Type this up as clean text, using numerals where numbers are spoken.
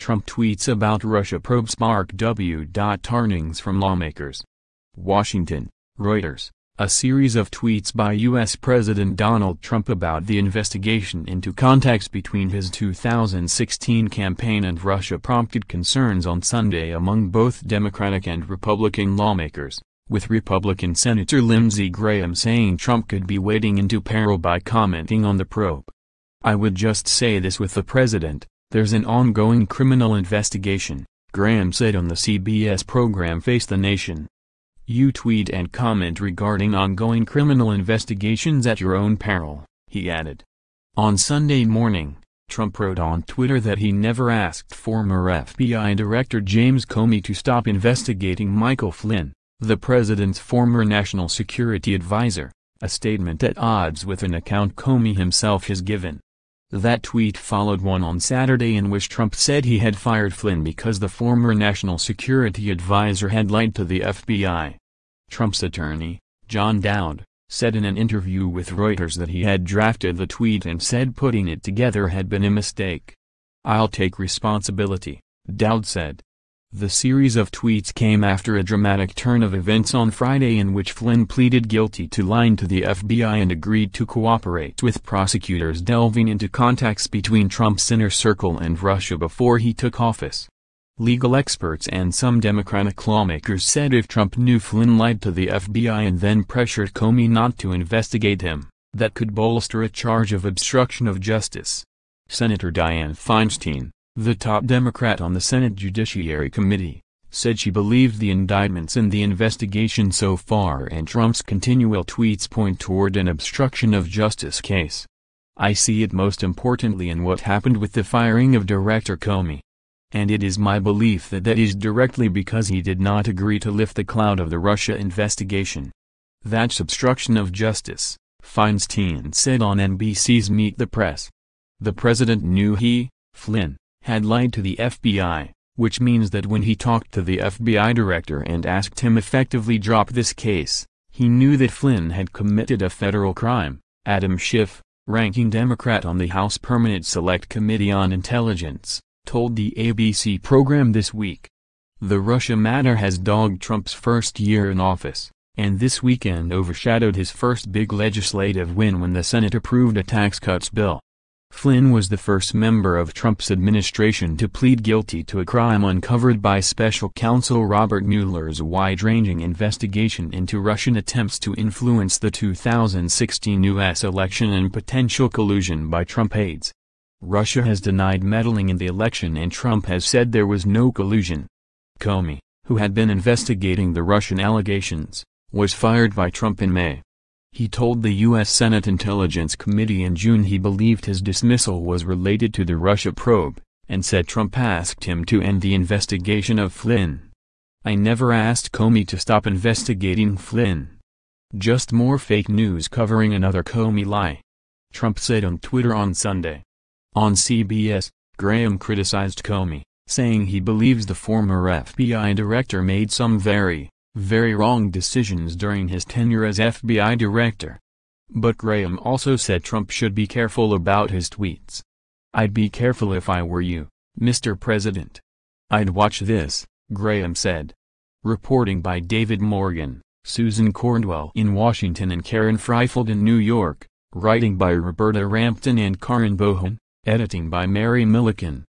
Trump tweets about Russia probe spark w.arnings from lawmakers. Washington, Reuters. A series of tweets by U.S. President Donald Trump about the investigation into contacts between his 2016 campaign and Russia prompted concerns on Sunday among both Democratic and Republican lawmakers, with Republican Senator Lindsey Graham saying Trump could be wading into peril by commenting on the probe. "I would just say this with the president, there's an ongoing criminal investigation," Graham said on the CBS program Face the Nation. "You tweet and comment regarding ongoing criminal investigations at your own peril," he added. On Sunday morning, Trump wrote on Twitter that he never asked former FBI Director James Comey to stop investigating Michael Flynn, the president's former national security advisor, a statement at odds with an account Comey himself has given. That tweet followed one on Saturday in which Trump said he had fired Flynn because the former national security advisor had lied to the FBI. Trump's attorney, John Dowd, said in an interview with Reuters that he had drafted the tweet and said putting it together had been a mistake. "I'll take responsibility," Dowd said. The series of tweets came after a dramatic turn of events on Friday in which Flynn pleaded guilty to lying to the FBI and agreed to cooperate with prosecutors delving into contacts between Trump's inner circle and Russia before he took office. Legal experts and some Democratic lawmakers said if Trump knew Flynn lied to the FBI and then pressured Comey not to investigate him, that could bolster a charge of obstruction of justice. Senator Dianne Feinstein, the top Democrat on the Senate Judiciary Committee, said she believed the indictments in the investigation so far and Trump's continual tweets point toward an obstruction of justice case. "I see it most importantly in what happened with the firing of Director Comey. And it is my belief that that is directly because he did not agree to lift the cloud of the Russia investigation. That's obstruction of justice," Feinstein said on NBC's Meet the Press. The president knew he, Flynn, had lied to the FBI, which means that when he talked to the FBI director and asked him effectively drop this case, he knew that Flynn had committed a federal crime. Adam Schiff, ranking Democrat on the House Permanent Select Committee on Intelligence, told the ABC program this week. The Russia matter has dogged Trump's first year in office, and this weekend overshadowed his first big legislative win when the Senate approved a tax cuts bill. Flynn was the first member of Trump's administration to plead guilty to a crime uncovered by special counsel Robert Mueller's wide-ranging investigation into Russian attempts to influence the 2016 U.S. election and potential collusion by Trump aides. Russia has denied meddling in the election and Trump has said there was no collusion. Comey, who had been investigating the Russian allegations, was fired by Trump in May. He told the U.S. Senate Intelligence Committee in June he believed his dismissal was related to the Russia probe, and said Trump asked him to end the investigation of Flynn. "I never asked Comey to stop investigating Flynn. Just more fake news covering another Comey lie," Trump said on Twitter on Sunday. On CBS, Graham criticized Comey, saying he believes the former FBI director made some very wrong decisions during his tenure as FBI director. But Graham also said Trump should be careful about his tweets. "I'd be careful if I were you, Mr. President. I'd watch this," Graham said. Reporting by David Morgan, Susan Cornwell in Washington and Karen Freifeld in New York, writing by Roberta Rampton and Karin Bohan, editing by Mary Milliken.